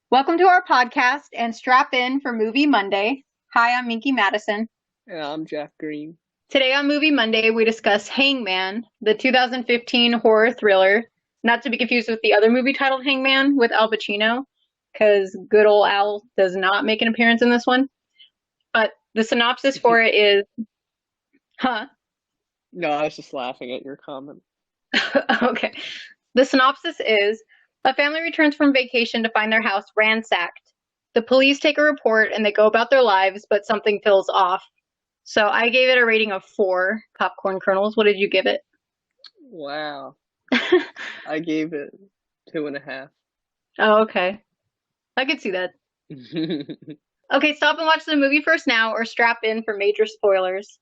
Welcome to our podcast and strap in for Movie Monday. Hi, I'm Minky Madison. And I'm Jack Green. Today on Movie Monday, we discuss Hangman, the 2015 horror thriller, not to be confused with the other movie titled Hangman with Al Pacino, because good old Al does not make an appearance in this one. But the synopsis for it is, huh? No, I was just laughing at your comment. Okay. The synopsis is a family returns from vacation to find their house ransacked. The police take a report and they go about their lives, but something feels off. So I gave it a rating of 4 popcorn kernels. What did you give it? Wow. I gave it 2.5. Oh, okay. I could see that. Okay, stop and watch the movie first now or strap in for major spoilers.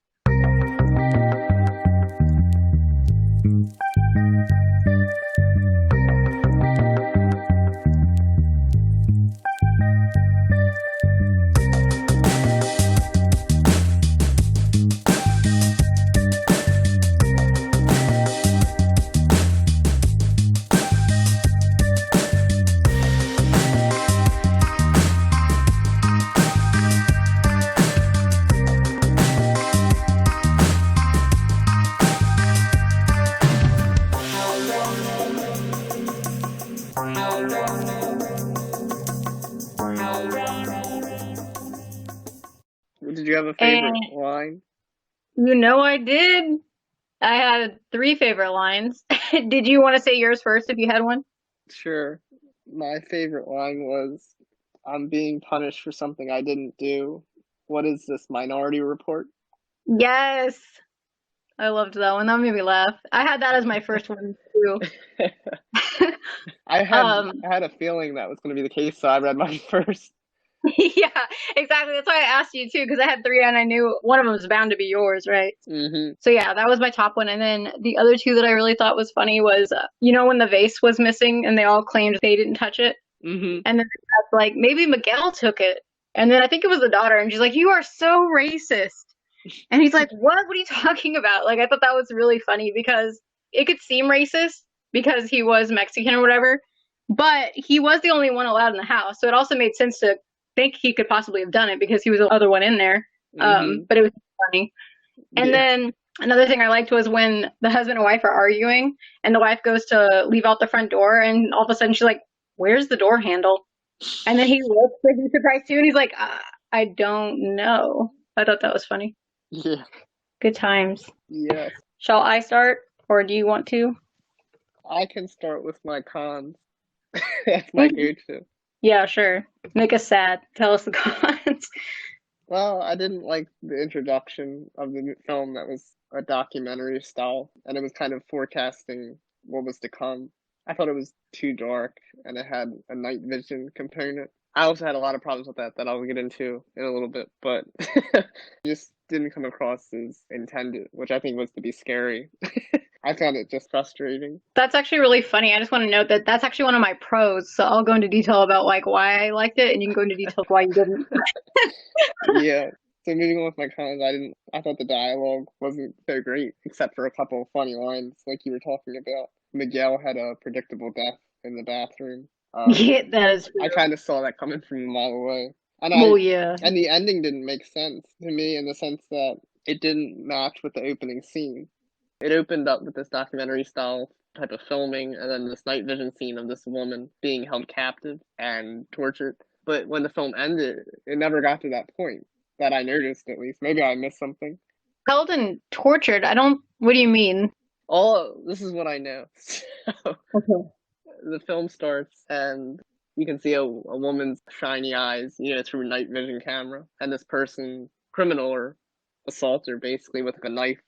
Did you have a favorite line? You know I did. I had 3 favorite lines. Did you want to say yours first if you had one? Sure. My favorite line was, I'm being punished for something I didn't do. What is this, Minority Report? Yes. I loved that one. That made me laugh. I had that as my first one too. I had Um, I had a feeling that was going to be the case, so I read mine first. yeah, exactly. That's why I asked you too, because I had 3 and I knew one of them was bound to be yours, right? Mm-hmm. So yeah, that was my top one. And then the other 2 that I really thought was funny was, when the vase was missing and they all claimed they didn't touch it. Mm-hmm. And then that's like, maybe Miguel took it. And then I think it was the daughter, and she's like, "You are so racist." And he's like, "What? What are you talking about?" Like, I thought that was really funny because it could seem racist because he was Mexican or whatever, but he was the only one allowed in the house. So it also made sense to think he could possibly have done it because he was the other one in there. Mm-hmm. But it was funny. And Yeah. then another thing I liked was when the husband and wife are arguing and the wife goes to leave out the front door and all of a sudden she's like, "Where's the door handle?" And then he looks like he's surprised too and he's like, "I don't know." I thought that was funny. Yeah. Good times. Yes. Shall I start or do you want to? I can start with my cons. That's my go-to. Yeah, sure. Make us sad. Tell us the cons. Well, I didn't like the introduction of the film that was a documentary style, and it was kind of forecasting what was to come. I thought it was too dark, and it had a night vision component. I also had a lot of problems with that I'll get into in a little bit, but just didn't come across as intended, which I think was to be scary. I found it just frustrating. That's actually really funny. I just want to note that that's actually one of my pros. So I'll go into detail about like why I liked it, and you can go into detail why you didn't. Yeah. So moving on with my cons, I thought the dialogue wasn't so great, except for a couple of funny lines like you were talking about. Miguel had a predictable death in the bathroom. Yeah, that is I true. kind of saw that coming from a mile away. And Well, yeah. and the ending didn't make sense to me in the sense that it didn't match with the opening scene. It opened up with this documentary style type of filming and then this night vision scene of this woman being held captive and tortured. But when the film ended, it never got to that point that I noticed, at least. Maybe I missed something. Held and tortured. I don't. What do you mean? Oh, this is what I know. So Okay. the film starts and you can see a woman's shiny eyes, through a night vision camera, and this person, criminal or assaulter, basically with like a knife,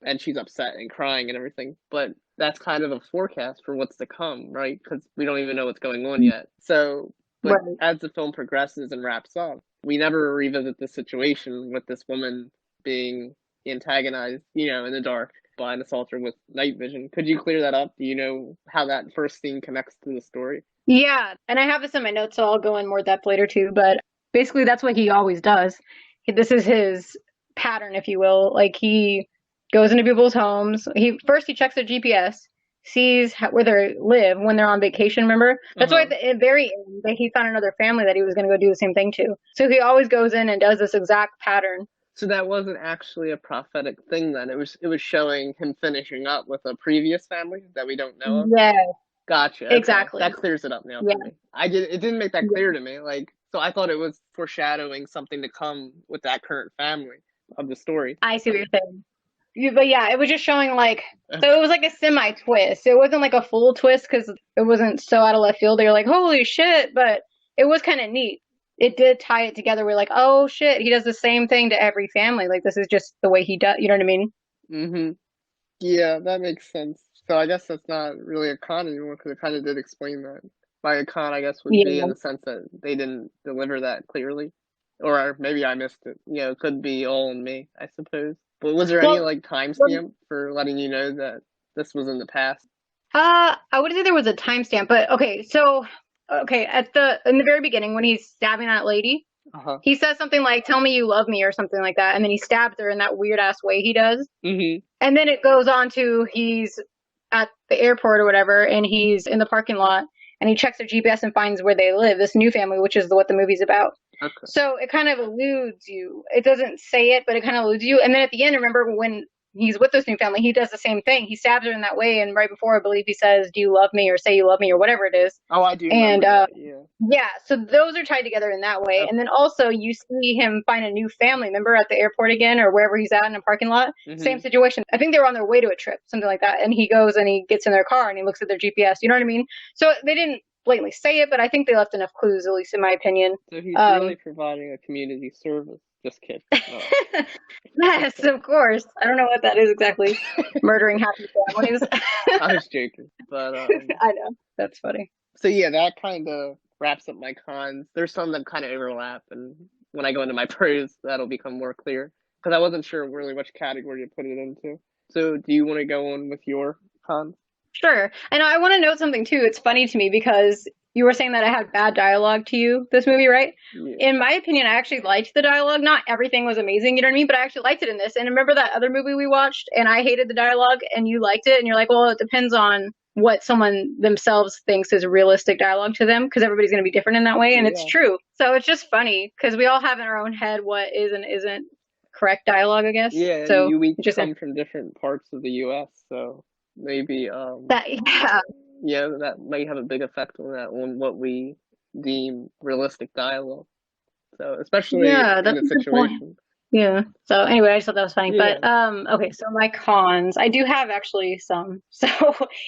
and she's upset and crying and everything. But that's kind of a forecast for what's to come, right? Because we don't even know what's going on yet. So, but Right. as the film progresses and wraps up, we never revisit the situation with this woman being antagonized, in the dark by an assaulter with night vision. Could you clear that up? Do you know how that first scene connects to the story? Yeah, and I have this in my notes, so I'll go in more depth later too. But basically, that's what he always does. This is his pattern, if you will. Like he goes into people's homes. He checks their GPS, sees where they live when they're on vacation, remember? That's why Uh-huh. at the very end that he found another family that he was going to go do the same thing to. So he always goes in and does this exact pattern. So that wasn't actually a prophetic thing then. It was showing him finishing up with a previous family that we don't know of. Yeah, Gotcha. Okay. exactly. That clears it up now Yeah, for me. It didn't make that yeah. clear to me. Like, so I thought it was foreshadowing something to come with that current family of the story. I see what you're saying. But yeah, it was just showing like, so it Okay. was like a semi twist. It wasn't like a full twist because it wasn't so out of left field. You're like, holy shit! But it was kind of neat. It did tie it together. We're like, oh shit, he does the same thing to every family. Like this is just the way he does. You know what I mean? Mm-hmm. Yeah, that makes sense. So I guess that's not really a con anymore because it kind of did explain that. By a con, I guess would be in Yeah. the sense that they didn't deliver that clearly, or maybe I missed it. It could be all in me, I suppose. But was there any Well, like well, timestamp for letting you know that this was in the past? I would say there was a timestamp, but okay. So, okay, at the in the very beginning when he's stabbing that lady, Uh-huh. he says something like, "Tell me you love me" or something like that, and then he stabs her in that weird ass way he does. Mm-hmm. And then it goes on to he's at the airport or whatever, and he's in the parking lot, and he checks their GPS and finds where they live, this new family, which is what the movie's about. Okay. So it kind of eludes you. It doesn't say it, but it kind of eludes you. And then at the end, remember when he's with this new family, he does the same thing. He stabs her in that way, and right before, I believe he says, "Do you love me?" or "Say you love me," or whatever it is. Oh, I do And remember that. Yeah. yeah, so those are tied together in that way. And Okay. then also you see him find a new family member at the airport again or wherever he's at in a parking lot. Mm-hmm. Same situation. I think they were on their way to a trip, something like that. And he goes and he gets in their car and he looks at their GPS. You know what I mean? So they didn't blatantly say it, but I think they left enough clues, at least in my opinion. So he's really Um, providing a community service. Just kidding. Oh, yes, okay. of course. I don't know what that is exactly. Murdering happy families. I was joking, but I know. That's funny. so yeah, that kind of wraps up my cons. There's some that kind of overlap, and when I go into my pros, that'll become more clear because I wasn't sure really which category to put it into. So, do you want to go on with your cons? Sure. And I want to note something too. It's funny to me because you were saying that I had bad dialogue to you, this movie, right? Yeah. In my opinion, I actually liked the dialogue. Not everything was amazing, you know what I mean? But I actually liked it in this. And remember that other movie we watched and I hated the dialogue and you liked it? And you're like, well, it depends on what someone themselves thinks is realistic dialogue to them because everybody's going to be different in that way. And it's Yeah. true. So it's just funny because we all have in our own head what is and isn't correct dialogue, I guess. Yeah, and So you each it's just come from different parts of the U.S., so maybe that, yeah. yeah, that might have a big effect on that on what we deem realistic dialogue. So, especially Yeah, in that's a a good point. situation. Yeah. So anyway, I just thought that was funny. Yeah. But okay, so my cons. I do have actually some. So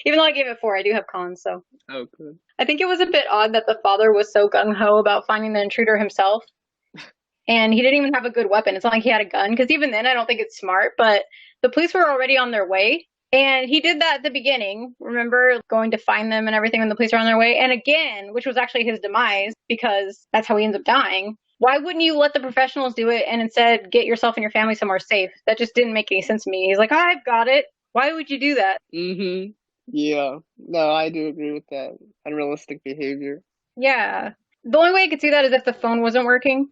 even though I gave it four, I do have cons. So Oh, good. I think it was a bit odd that the father was so gung ho about finding the intruder himself. And he didn't even have a good weapon. It's not like he had a gun, because even then I don't think it's smart, but the police were already on their way. And he did that at the beginning, remember, going to find them and everything when the police are on their way. And again, which was actually his demise, because that's how he ends up dying. Why wouldn't you let the professionals do it and instead get yourself and your family somewhere safe? That just didn't make any sense to me. He's like, I've got it. Why would you do that? Mm-hmm. Yeah. No, I do agree with that. Unrealistic behavior. Yeah. The only way I could see that is if the phone wasn't working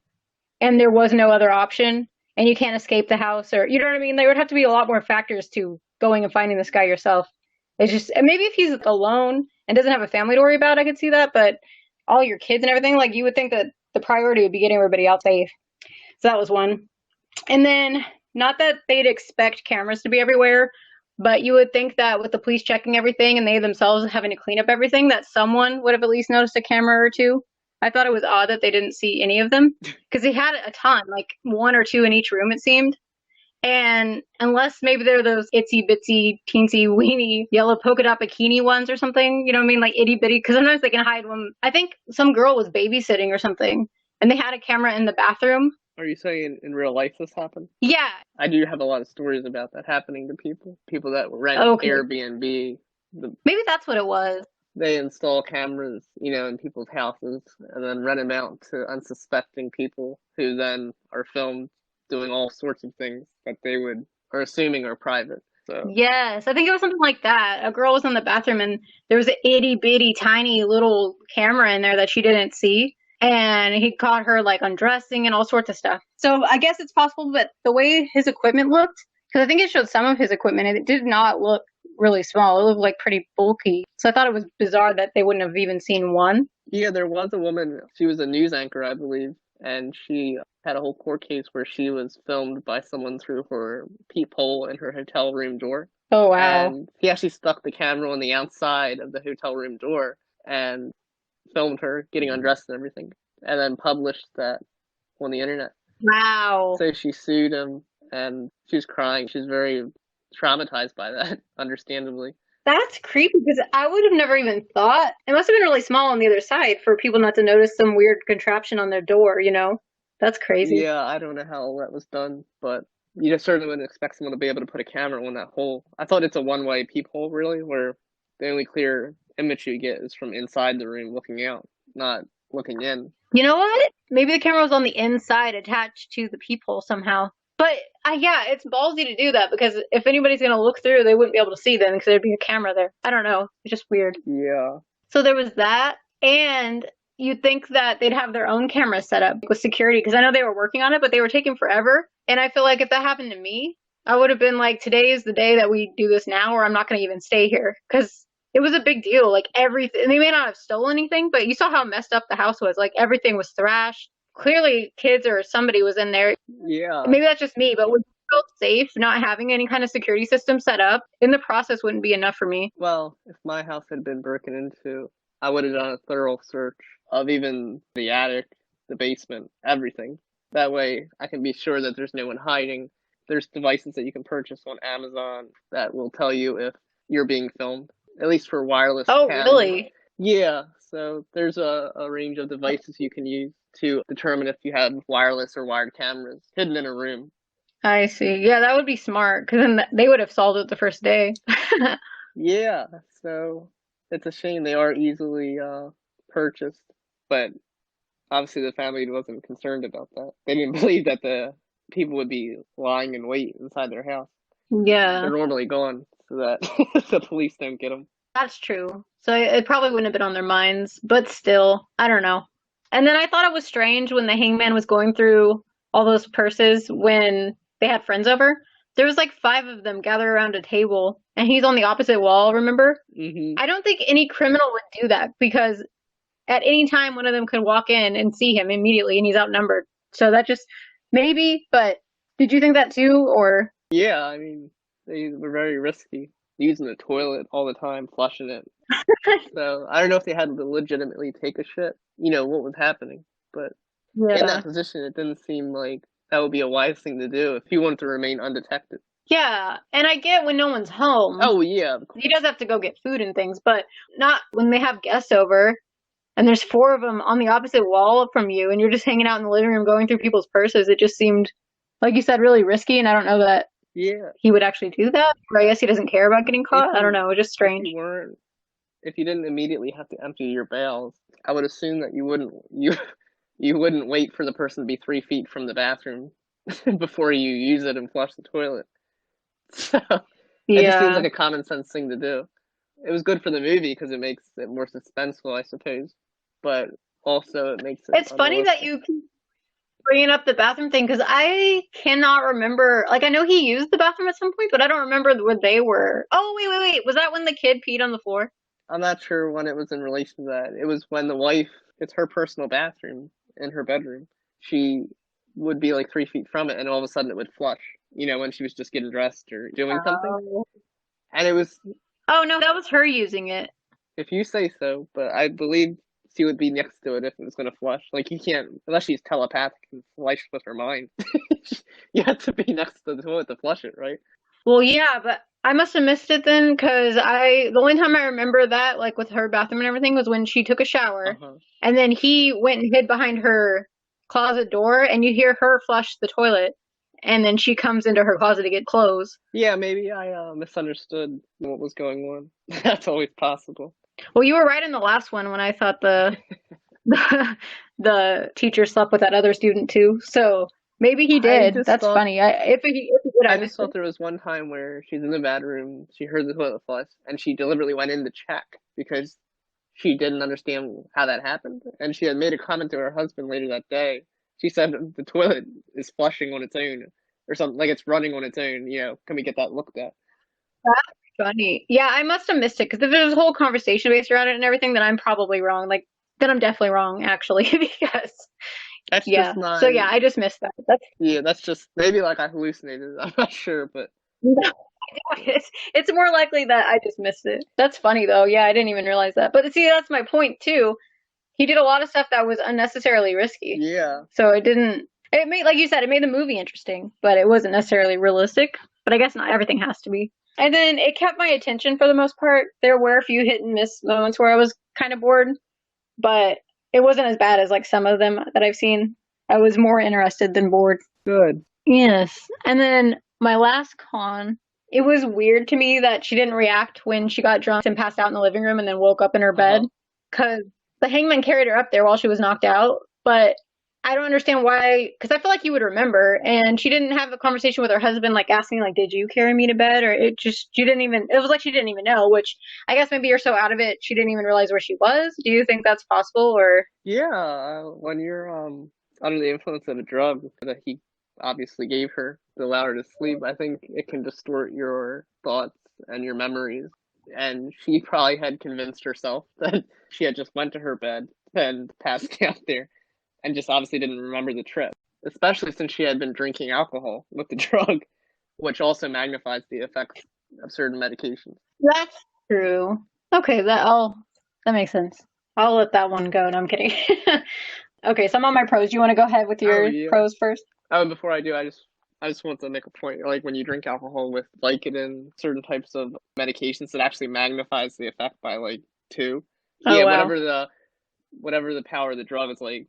and there was no other option and you can't escape the house, or you know what I mean? There would have to be a lot more factors to going and finding this guy yourself. It's just, and maybe if he's alone and doesn't have a family to worry about, I could see that. But all your kids and everything, like you would think that the priority would be getting everybody out safe. So that was one. And then, not that they'd expect cameras to be everywhere, but you would think that with the police checking everything and they themselves having to clean up everything, that someone would have at least noticed a camera or two. I thought it was odd that they didn't see any of them because they had a ton, like one or two in each room, it seemed. And unless maybe they're those itsy bitsy, teensy weeny yellow polka dot bikini ones or something, you know what I mean? Like itty bitty, because sometimes they can hide them. I think some girl was babysitting or something, and they had a camera in the bathroom. Are you saying in real life this happened? Yeah. I do have a lot of stories about that happening to people. People that rent Okay. Airbnb, Maybe that's what it was. they install cameras, in people's houses and then rent them out to unsuspecting people who then are filmed doing all sorts of things that they would are assuming are private. So Yes, I think it was something like that. A girl was in the bathroom and there was an itty bitty tiny little camera in there that she didn't see. And he caught her like undressing and all sorts of stuff. So I guess it's possible, but the way his equipment looked, because I think it showed some of his equipment, and it did not look really small. It looked like pretty bulky. So I thought it was bizarre that they wouldn't have even seen one. Yeah, there was a woman, she was a news anchor, I believe, and she had a whole court case where she was filmed by someone through her peephole in her hotel room door. Oh wow. And he actually stuck the camera on the outside of the hotel room door and filmed her getting undressed and everything, and then published that on the internet. Wow. So she sued him, and she was crying. She was very traumatized by that, understandably. That's creepy because I would have never even thought. It must have been really small on the other side for people not to notice some weird contraption on their door, you know? That's crazy. Yeah, I don't know how that was done, but you just certainly wouldn't expect someone to be able to put a camera on that hole. I thought it's a one-way peephole, really, where the only clear image you get is from inside the room looking out, not looking in. You know what? Maybe the camera was on the inside attached to the peephole somehow. But yeah, it's ballsy to do that because if anybody's going to look through, they wouldn't be able to see them because there'd be a camera there. I don't know. It's just weird. Yeah. So there was that. And you'd think that they'd have their own camera set up with security because I know they were working on it, but they were taking forever. And I feel like if that happened to me, I would have been like, today is the day that we do this now, or I'm not going to even stay here because it was a big deal. Like everything, they may not have stolen anything, but you saw how messed up the house was. Like everything was thrashed. Clearly, kids or somebody was in there. Yeah. Maybe that's just me, but would you feel safe not having any kind of security system set up? In the process, wouldn't be enough for me. Well, if my house had been broken into, I would have done a thorough search of even the attic, the basement, everything. That way, I can be sure that there's no one hiding. There's devices that you can purchase on Amazon that will tell you if you're being filmed, at least for wireless Oh, cams. really? Yeah, so there's a range of devices you can use to determine if you have wireless or wired cameras hidden in a room. I see. Yeah, that would be smart because then they would have solved it the first day. Yeah, so it's a shame they are easily purchased, but obviously the family wasn't concerned about that. They didn't believe that the people would be lying in wait inside their house. They're Yeah, normally gone so that the police don't get them. that's true. So it probably wouldn't have been on their minds, but still, I don't know. And then I thought it was strange when the hangman was going through all those purses when they had friends over. There was like five of them gathered around a table, and he's on the opposite wall, remember? Hmm. I don't think any criminal would do that because at any time one of them could walk in and see him immediately and he's outnumbered. So that just maybe, but did you think that too or Yeah, I mean, they were very risky, using the toilet all the time, flushing it. So I don't know if they had to legitimately take a shit, what was happening. But in that yeah. position, it didn't seem like that would be a wise thing to do if you wanted to remain undetected. Yeah, and I get when no one's home. Oh, yeah, of He course. does have to go get food and things, but not when they have guests over and there's four of them on the opposite wall from you and you're just hanging out in the living room going through people's purses. It just seemed like you said really risky and I don't know that Yeah, he would actually do that. Or I guess he doesn't care about getting if caught. I don't you know, it's just if strange. you weren't if you didn't immediately have to empty your bowels, I would assume that you wouldn't wait for the person to be 3 feet from the bathroom before you use it and flush the toilet. So it just seems Yeah. like a common sense thing to do. It was good for the movie because it makes it more suspenseful, I suppose, but also it makes it It's funny that unrealistic. you keep bringing up the bathroom thing because I cannot remember. Like, I know he used the bathroom at some point, but I don't remember where they were. Oh, wait. Was that when the kid peed on the floor? I'm not sure when it was in relation to that. It was when the wife, it's her personal bathroom in her bedroom. She would be like 3 feet from it, and all of a sudden it would flush, when she was just getting dressed or doing something. Oh. And it was, Oh, no, that was her using it. if you say so, but I believe she would be next to it if it was going to flush. Like, you can't, unless she's telepathic and flush with her mind. You have to be next to the toilet to flush it, right? Well, yeah, but I must have missed it then because the only time I remember that, like with her bathroom and everything, was when she took a Uh shower huh. and then he went and hid behind her closet door and you hear her flush the toilet and then she comes into her closet to get clothes. Yeah, maybe I misunderstood what was going on. That's always possible. Well, you were right in the last one when I thought the teacher slept with that other student too. So maybe he I did. just That's thought funny. If he did, I I just missed thought it. there was one time where she's in the bathroom, she heard the toilet flush, and she deliberately went in to check because she didn't understand how that happened. And she had made a comment to her husband later that day. She said the toilet is flushing on its own, or something like it's running on its own. Can we get that looked at? funny. Yeah, I must have missed it because if there's a whole conversation based around it and everything, then I'm probably wrong. Like, then I'm definitely wrong, actually, because That's just yeah. So my yeah, I just missed that. That's yeah. That's just maybe like I hallucinated. I'm not sure, but it's more likely that I just missed it. That's funny though. Yeah, I didn't even realize that. But see, that's my point too. He did a lot of stuff that was unnecessarily risky. yeah, So it didn't. It made, like you said, it made the movie interesting, but it wasn't necessarily realistic. But I guess not everything has to be. And then it kept my attention for the most part. There were a few hit and miss moments where I was kind of bored, but it wasn't as bad as like some of them that I've seen. I was more interested than bored. good. Yes. And then my last con, it was weird to me that she didn't react when she got drunk and passed out in the living room and then woke up in her Uh bed huh. because the hangman carried her up there while she was knocked out. But I don't understand why, because I feel like you would remember. And she didn't have a conversation with her husband, like asking, like, "Did you carry me to bed?" Or it just, she didn't even. It was like she didn't even know. Which I guess maybe you're so out of it, she didn't even realize where she was. Do you think that's possible? Or Yeah, when you're under the influence of a drug that he obviously gave her to allow her to sleep, I think it can distort your thoughts and your memories. And she probably had convinced herself that she had just went to her bed and passed out there, and just obviously didn't remember the trip. Especially since she had been drinking alcohol with the drug, which also magnifies the effects of certain medications. that's true. Okay, that makes sense. I'll let that one go. No, I'm kidding. Okay, so I'm on my pros. Do you want to go ahead with Oh your yeah. pros first? Oh, and before I do, I just want to make a point. Like when you drink alcohol with Vicodin, certain types of medications, it actually magnifies the effect by like two. Oh Yeah, wow. whatever the power of the drug is like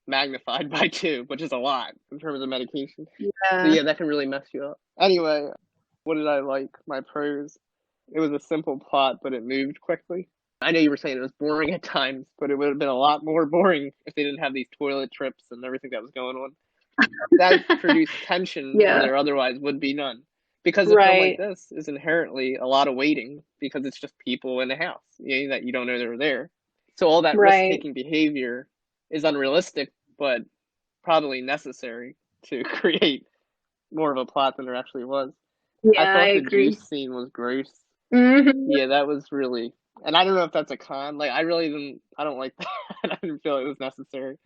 magnified by two, which is a lot in terms of medication. So Yeah. yeah, that can really mess you up. Anyway, what did I like? My pros. It was a simple plot, but it moved quickly. I know you were saying it was boring at times, but it would have been a lot more boring if they didn't have these toilet trips and everything that was going on. That produced tension where Yeah. there otherwise would be none. Because a film like Right. this is inherently a lot of waiting because it's just people in the house, that you don't know they're there. So all that risk Right. taking behavior is unrealistic, but probably necessary to create more of a plot than there actually was. I Yeah, I thought the agree. juice scene was gross. Hmm. Yeah, that was really, and I don't know if that's a con. Like, I really didn't, I don't like that. I didn't feel it was necessary.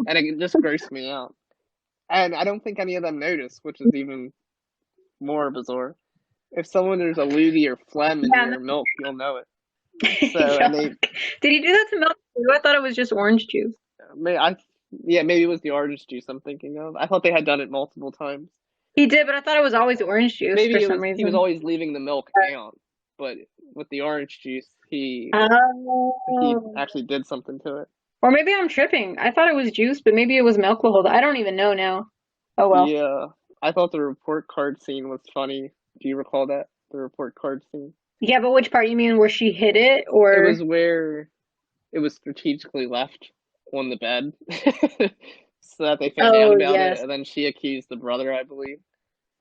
And it just grossed me out. And I don't think any of them noticed, which is even more bizarre. If someone there's a loogie or phlegm in Yeah. your milk, you'll know it. So, and Yuck. they, Did he do that to milk too? I thought it was just orange juice. may I, yeah, maybe it was the orange juice I'm thinking of. I thought they had done it multiple times. He did, but I thought it was always orange juice for Maybe some he was reason. always leaving the milk out, but with the orange juice, he Oh. actually did something to it. Or maybe I'm tripping. I thought it was juice, but maybe it was milk the whole time. I don't even know now. Oh well. Yeah, I thought the report card scene was funny. Do you recall that? The report card scene? Yeah, but which part you mean where she hid it It or was where it was strategically left on the bed so that they found out oh about it, yes. and then she accused the brother, I believe,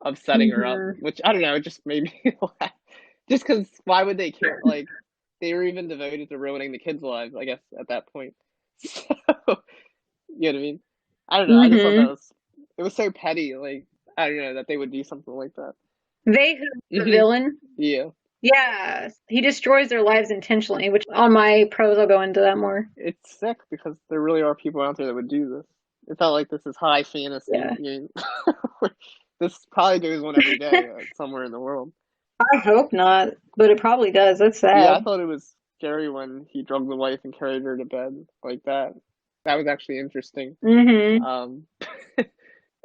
of setting her up, Hmm. which I don't know, it just made me laugh. Just because why would they care? Like, they were even devoted to ruining the kids' lives, I guess, at that point. So, you know what I mean? I don't know. I just thought Hmm. it was so petty. Like, I don't know that they would do something like that. They who the Hmm. villain? Yeah, Yeah. He destroys their lives intentionally, which on my pros I'll go into that more. it's sick because there really are people out there that would do this. It felt like this is high fantasy. Yeah. This probably goes on every day somewhere in the world. I hope not, but it probably does. That's Yeah, I sad. thought it was scary when he drugged the wife and carried her to bed like that. That was actually interesting. Hmm. Um,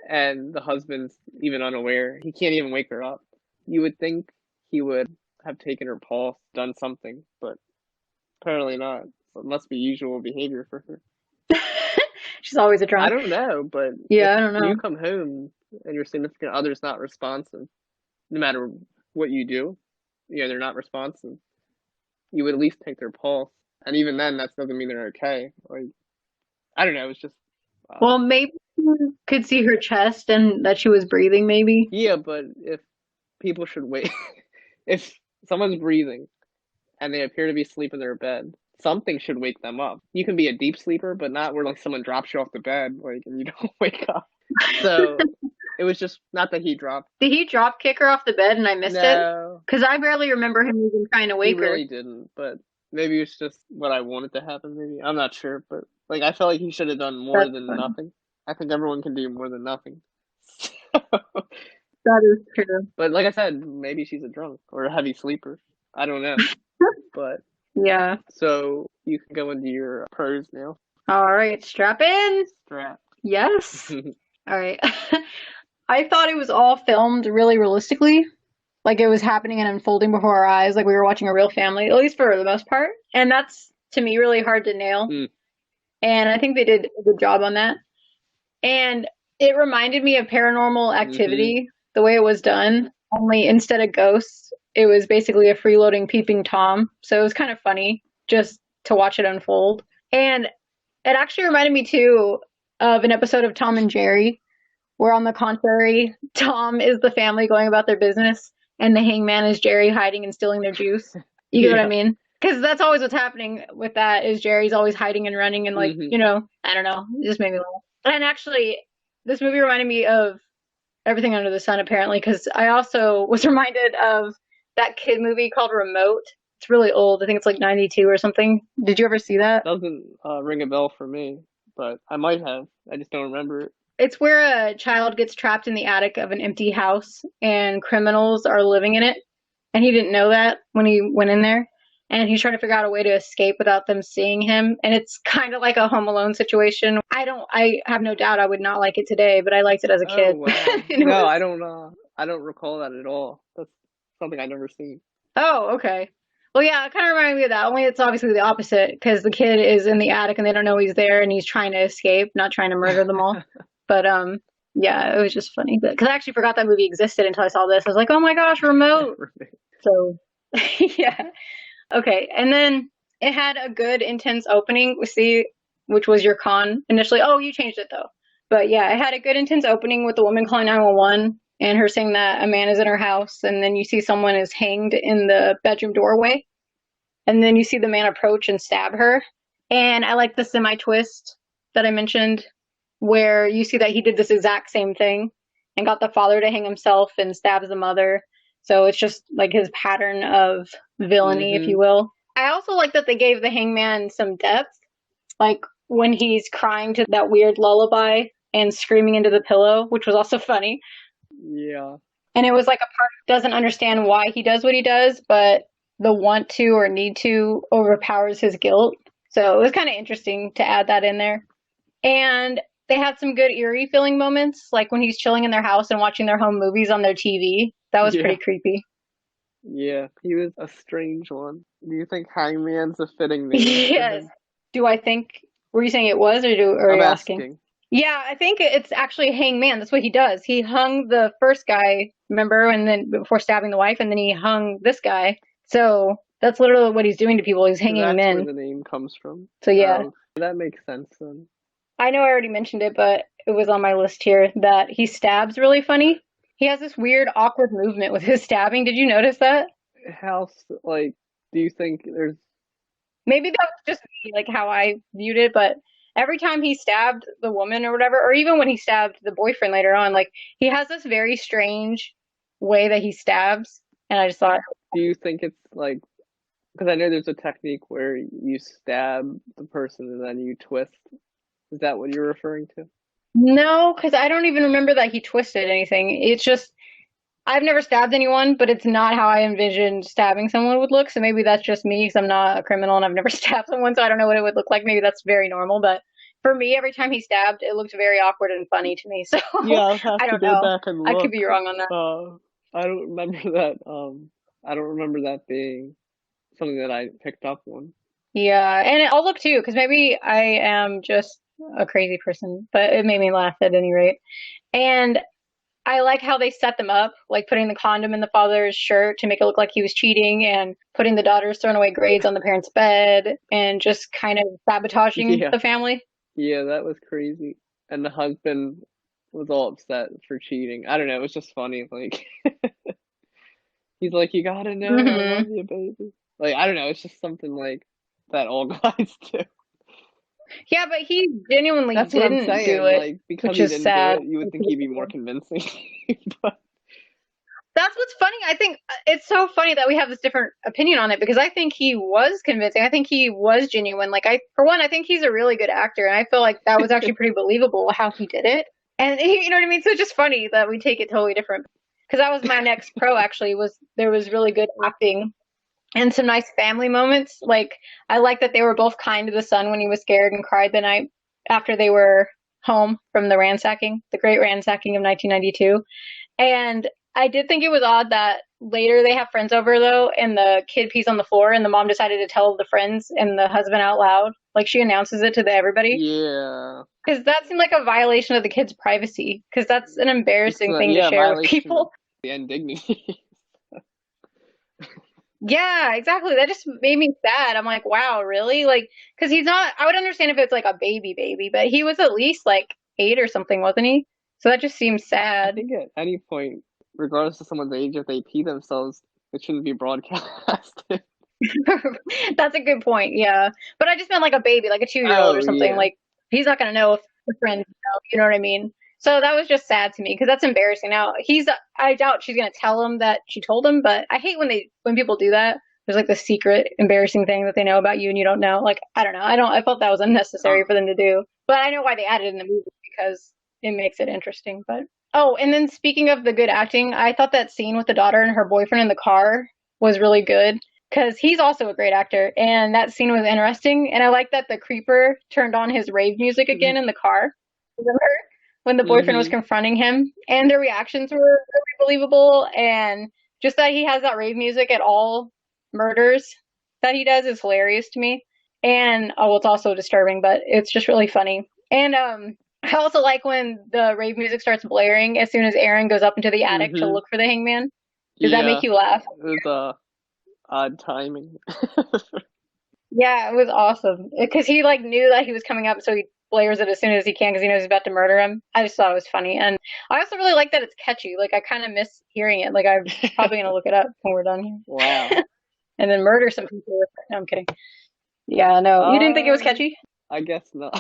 and the husband's even unaware. He can't even wake her up. You would think he would have taken her pulse, done something, but apparently not. So it must be usual behavior for her. She's always a I drunk. don't know, but if Yeah, I don't know. you come home and your significant other's not responsive, no matter what you do, they're not responsive, you would at least take their pulse. And even then, that doesn't mean they're okay. Like, I don't know, it's just, Well, um, maybe you could see her chest and that she was breathing, maybe. yeah, but if people should wait, if someone's breathing and they appear to be asleep in their bed, something should wake them up. You can be a deep sleeper, but not where like someone drops you off the bed, like, and you don't wake up. So It was just not that he dropped. Did he drop kick her off the bed and I missed it? No, Because I barely remember him even trying to he wake her. really didn't. But maybe it's just what I wanted to happen. Maybe I'm not sure. But like I felt like he should have done more That's than funny. nothing. I think everyone can do more than nothing. That is true. But like I said, maybe she's a drunk or a heavy sleeper. I don't know. But Yeah. so you can go into your pros now. All right, strap in. Strap. Yes. All right. I thought it was all filmed really realistically. Like it was happening and unfolding before our eyes, like we were watching a real family, at least for the most part. And that's, to me, really hard to nail. Mm. And I think they did a good job on that. And it reminded me of Paranormal Hmm. Activity, the way it was done, only instead of ghosts, it was basically a freeloading peeping Tom. So it was kind of funny just to watch it unfold. And it actually reminded me too of an episode of Tom and Jerry, where on the contrary, Tom is the family going about their business, and the hangman is Jerry hiding and stealing their juice. You get what I Yeah. mean? Because that's always what's happening with that is Jerry's always hiding and running and like, Hmm. I don't know, it just made me laugh. And actually, this movie reminded me of Everything Under the Sun apparently because I also was reminded of that kid movie called Remote. It's really old. I think it's like 92 or something. Did you ever see that? Doesn't ring a bell for me, but I might have. I just don't remember it. It's where a child gets trapped in the attic of an empty house and criminals are living in it. And he didn't know that when he went in there. And he's trying to figure out a way to escape without them seeing him. And it's kind of like a Home Alone situation. I have no doubt I would not like it today, but I liked it as a Oh kid. wow. And it No, was, I don't recall that at all. That's something I've never seen. oh, okay. Well, yeah, it kind of reminded me of that. Only it's obviously the opposite because the kid is in the attic and they don't know he's there and he's trying to escape, not trying to murder them all. But yeah, it was just funny. Because I actually forgot that movie existed until I saw this. I was like, oh my gosh, remote. So yeah, okay. And then it had a good intense opening. See, which was your con initially. Oh, you changed it though. But yeah, it had a good intense opening with the woman calling 911 and her saying that a man is in her house, and then you see someone is hanged in the bedroom doorway, and then you see the man approach and stab her. And I like the semi twist that I mentioned, where you see that he did this exact same thing and got the father to hang himself and stabs the mother. So it's just like his pattern of villainy, if you Hmm. will. I also like that they gave the hangman some depth, like when he's crying to that weird lullaby and screaming into the pillow, which was also funny. Yeah. And it was like a part doesn't understand why he does what he does, but the want to or need to overpowers his guilt. So it was kind of interesting to add that in there. And they had some good eerie feeling moments, like when he's chilling in their house and watching their home movies on their TV. That was Yeah. pretty creepy. Yeah. He was a strange one. Do you think Hangman's a fitting name for Yes. him? Do I think? Were you saying it was, or are I'm you asking? asking. Yeah, I think it's actually Hangman. That's what he does. He hung the first guy, remember, and then before stabbing the wife, and then he hung this guy. So that's literally what he's doing to people. He's hanging That's where men. the name comes from. So yeah, Oh, that makes sense then. I know I already mentioned it, but it was on my list here that he stabs really funny. He has this weird, awkward movement with his stabbing. Did you notice that? Like, do you think there's Maybe that was just me, like how I viewed it, but every time he stabbed the woman or whatever, or even when he stabbed the boyfriend later on, like he has this very strange way that he stabs, and I just thought, do you think it's like because I know there's a technique where you stab the person and then you twist. Is that what you're referring to? no, because I don't even remember that he twisted anything. It's just I've never stabbed anyone, but it's not how I envisioned stabbing someone would look. So maybe that's just me because I'm not a criminal and I've never stabbed someone, so I don't know what it would look like. Maybe that's very normal, but for me, every time he stabbed, it looked very awkward and funny to me. So Yeah, I'll have I to don't go know. back and I could look. be wrong on that. Uh, I don't remember that. I don't remember that being something that I picked up on. Yeah, and I'll look too because maybe I am just a crazy person, but it made me laugh at any rate. And I like how they set them up, like putting the condom in the father's shirt to make it look like he was cheating and putting the daughter's thrown away grades on the parents' bed and just kind of sabotaging Yeah, the family. yeah, that was crazy. And the husband was all upset for cheating. I don't know. It was just funny. Like he's like, "You gotta know, I love Hmm. you, baby." Like I don't know. It's just something like that all guys do. Yeah, but he genuinely That's what I'm didn't do saying. it, Like, because which he is didn't do sad. it, you would think he'd be more convincing. But That's what's funny. I think it's so funny that we have this different opinion on it because I think he was convincing. I think he was genuine. Like for one, I think he's a really good actor, and I feel like that was actually pretty believable how he did it. And you know what I mean? So it's just funny that we take it totally different. Because that was my next pro. Actually, was there was really good acting and some nice family moments. Like I like that they were both kind to the son when he was scared and cried the night after they were home from the great ransacking of 1992. And I did think it was odd that later they have friends over though, and the kid pees on the floor, and the mom decided to tell the friends and the husband out loud. Like she announces it to everybody, yeah, because that seemed like a violation of the kid's privacy. Because that's an it's embarrassing a thing to yeah share with violation of people. the indignity. Yeah, exactly. That just made me sad. I'm like, wow, really? Like, because he's not. I would understand if it's like a baby, but he was at least like 8 or something, wasn't he? So that just seems I sad. think at any point, regardless of someone's age, if they pee themselves, it shouldn't be broadcasted. That's a good point. Yeah, but I just meant like a baby, like a 2-year old or Oh something. yeah, Like he's not gonna know if the friends know. You know what I mean? So that was just sad to me because that's embarrassing. Now he's. I doubt she's gonna tell him that she told him, but I hate when people do that. There's like the secret embarrassing thing that they know about you and you don't know. Like I don't know. I felt that was uh, unnecessary for them to do, but I know why they added it in the movie because it makes it interesting. But oh, and then speaking of the good acting, I thought that scene with the daughter and her boyfriend in the car was really good because he's also a great actor, and that scene was interesting. And I like that the creeper turned on his rave music again in the car. Remember when the boyfriend was mm-hmm. confronting him, and their reactions were really believable, and just that he has that rave music at all murders that he does is hilarious to me. And oh, well, it's also disturbing, but it's just really funny. And I also like when the rave music starts blaring as soon as Aaron goes up into the attic to Mm-hmm. look for the hangman. Does that Yeah, make you laugh? it was odd timing. Yeah, it was awesome because he like knew that he was coming up, so he blares it as soon as he can because he knows he's about to murder him. I just thought it was funny, and I also really like that it's catchy. Like I kind of miss hearing it. Like I'm probably gonna look it up when we're done Wow. here, and then murder some people with it. No, I'm kidding. Yeah, no, you didn't think it was Um, catchy? I guess not.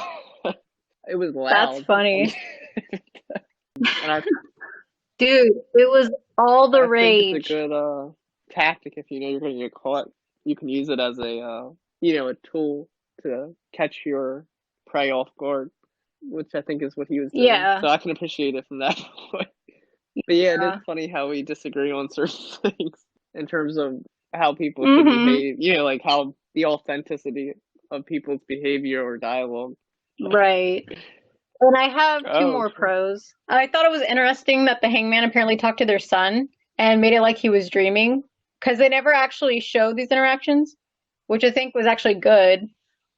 It was That's loud. funny, And dude. It was all the I think it's a rage. good tactic if you know you're going to get caught. You can use it as a a tool to catch your prey off guard, which I think is what he was doing. Yeah, So I can appreciate it from that point. But yeah, it is yeah. funny how we disagree on certain things in terms of how people should Mhm. behave. Like how the authenticity of people's behavior or dialogue. Right. And I have two Oh, more sure. pros. I thought it was interesting that the hangman apparently talked to their son and made it like he was dreaming because they never actually showed these interactions, which I think was actually good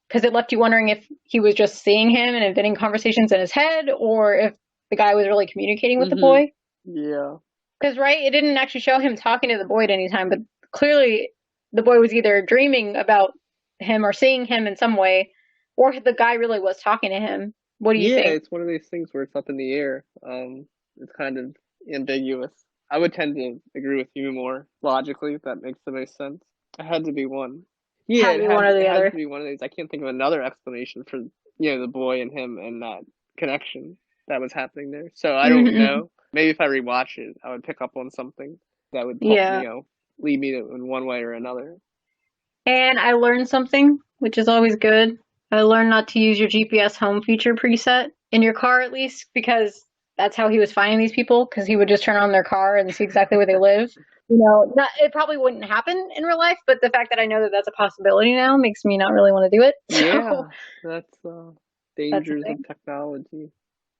because it left you wondering if he was just seeing him and inventing conversations in his head or if the guy was really communicating with the Mm-hmm. boy. Yeah. Because, right, it didn't actually show him talking to the boy at any time, but clearly the boy was either dreaming about him or seeing him in some way, or the guy really was talking to him. What do you Yeah, think? it's one of these things where it's up in the air. It's kind of ambiguous. I would tend to agree with you more logically, if that makes the most sense. It had to be one. Yeah, Had to be one or it the has to other. be one of these. I can't think of another explanation for, the boy and him and that connection that was happening there. So I don't Mm-hmm. know. Maybe if I rewatch it, I would pick up on something that would Yeah. lead me to in one way or another. And I learned something, which is always good. I learned not to use your GPS home feature preset in your car, at least, because that's how he was finding these people, because he would just turn on their car and see exactly where they live. Not, it probably wouldn't happen in real life, but the fact that I know that that's a possibility now makes me not really want to do it. So Yeah, that's that's the dangers of thing. technology.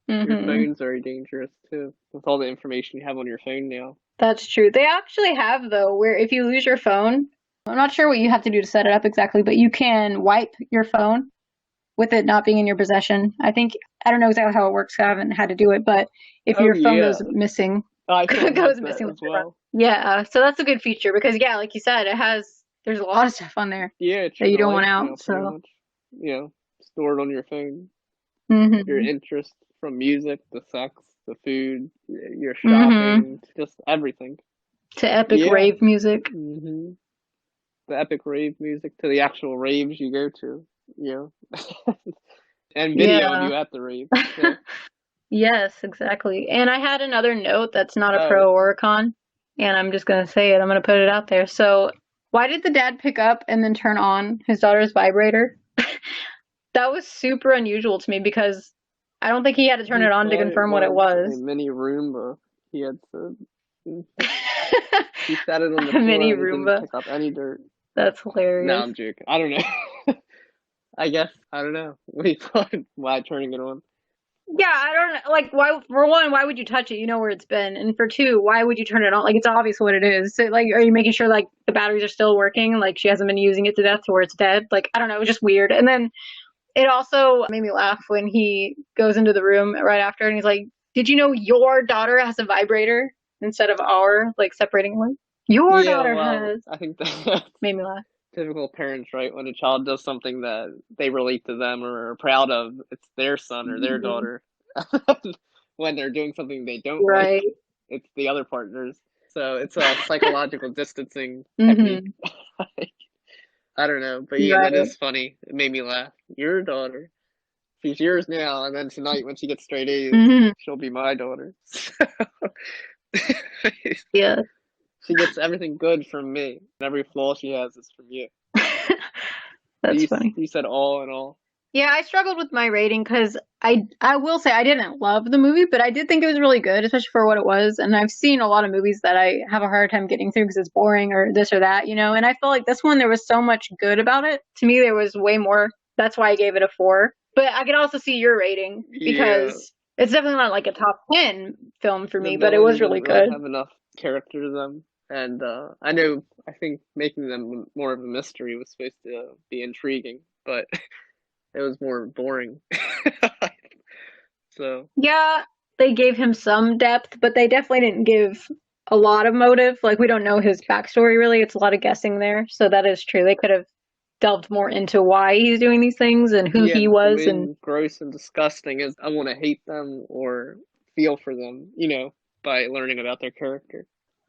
Your Hmm. phone's very dangerous too, with all the information you have on your phone now. That's true. They actually have, though, where if you lose your phone, I'm not sure what you have to do to set it up exactly, but you can wipe your phone with it not being in your possession. I don't know exactly how it works. I haven't had to do it, but if Oh your phone yeah, goes missing, I think it has goes that missing with as your phone. well. Yeah, so that's a good feature because yeah, like you said, there's a lot of stuff on there Yeah, it's that your you don't want life now, out. pretty So, much. Stored on your phone. Your mhm, interests from music, the sex, the food, your mhm, shopping, just everything. to epic Yeah. rave music. The epic rave music to the actual raves you go to. you know, and video of Yeah. you at the rave. So, Yes, exactly. And I had another note that's not a oh, pro or a con, and I'm just gonna say it. I'm gonna put it out there. So, why did the dad pick up and then turn on his daughter's vibrator? That was super unusual to me because I don't think he had to turn he it on to thought it confirm what it was a was. mini Roomba. He had said he sat it on the A floor mini and it didn't Roomba. pick up any dirt. That's No, hilarious. I'm joking. I don't know. I guess I don't know. What he thought? Why turning it on? Yeah, I don't know. Like, why? For one, why would you touch it? You know where it's been. And for two, why would you turn it on? Like, it's obvious what it is. So, like, are you making sure like the batteries are still working? Like, she hasn't been using it to death to where it's dead. Like, I don't know. It was just weird. And then it also made me laugh when he goes into the room right after and he's like, "Did you know your daughter has a vibrator instead of our?" Like separating them. Your Yeah, daughter well, has. I think that's Made me laugh. typical parents, right? When a child does something that they relate to them or are proud of, it's their son or their Mhm. daughter. When they're doing something they don't like, Right. it's the other partners. So it's a psychological distancing technique. Hmm. I don't know, but yeah, that Right. is funny. It made me laugh. Your daughter. She's yours now, and then tonight when she gets straight A's, Hmm. she'll be my daughter. Yeah. She gets everything good from me. And every flaw she has is from you. So That's funny. you said all in all. Yeah, I struggled with my rating because I will say I didn't love the movie, but I did think it was really good, especially for what it was. And I've seen a lot of movies that I have a hard time getting through because it's boring or this or that, you know. And I felt like this one there was so much good about it. To me, there was way more. That's why I gave it a 4. But I could also see your rating Yeah, because it's definitely not like a top 10 film for the me, but it villain was really didn't really good. have enough character to them. And I think making them more of a mystery was supposed to be intriguing, but it was more boring. So, Yeah, they gave him some depth, but they definitely didn't give a lot of motive. Like, we don't know his backstory really. It's a lot of guessing there. So that is true. They could have delved more into why he's doing these things and who yeah, he the was. And main gross and disgusting is I want to hate them or feel for them, by learning about their character.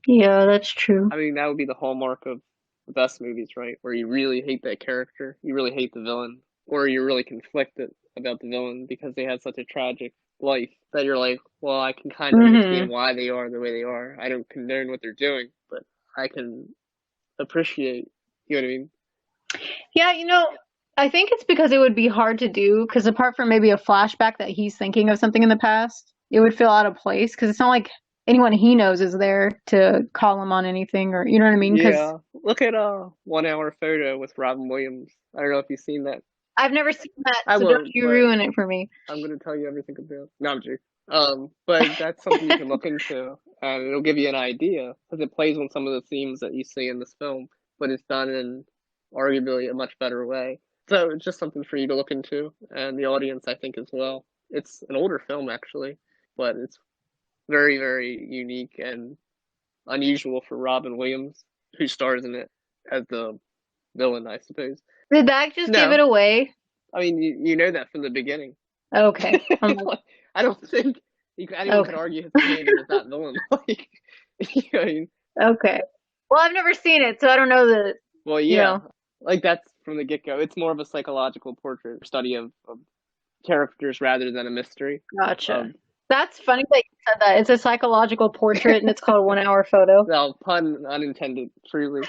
yeah, that's true. I mean, that would be the hallmark of the best movies, right? Where you really hate that character, you really hate the villain, or you're really conflicted about the villain because they had such a tragic life that you're like, well, I can kind of understand Hmm. why they are the way they are. I don't condone what they're doing, but I can appreciate, you know what I mean? Yeah, I think it's because it would be hard to do because apart from maybe a flashback that he's thinking of something in the past, it would feel out of place because it's not like anyone he knows is there to call him on anything or you know what I mean? Because Yeah, look at a 1 hour photo with Robin Williams. I don't know if you've seen that. I've never seen that, I so don't won't, you but ruin it for me. I'm gonna tell you everything about. No, I'm joking. But that's something you can look into, and it'll give you an idea because it plays on some of the themes that you see in this film, but it's done in arguably a much better way. So it's just something for you to look into, and the audience, I think, as well. It's an older film actually, but it's very, very unique and unusual for Robin Williams, who stars in it as the villain, I suppose. Did that just give it No, away? I mean you know that from the beginning. Okay. I'm like, Like, I don't think anyone could okay. argue his commander is that villain. Like, I mean, Okay. Well, I've never seen it, so I don't know that, well, you yeah, know. like that's from the get go. It's more of a psychological portrait study of characters rather than a mystery. Gotcha. Of That's funny that you said that. It's a psychological portrait and it's called 1 Hour Photo. well, pun unintended, truly.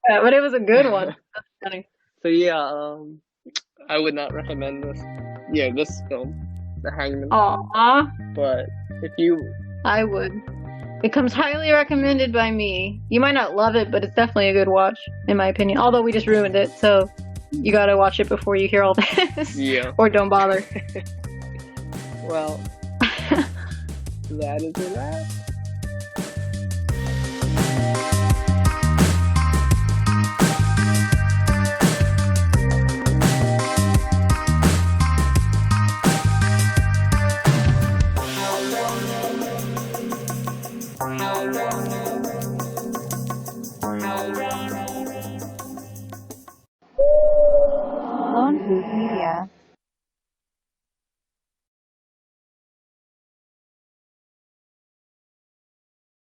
But it was a good one. That's funny. So yeah, I would not recommend this. Yeah, this film, The Hangman. Aw, But if you, I would. It comes highly recommended by me. You might not love it, but it's definitely a good watch, in my opinion. Although we just ruined it, so you gotta watch it before you hear all this. yeah, Or don't bother. well, that is a wrap. Lone Food Media.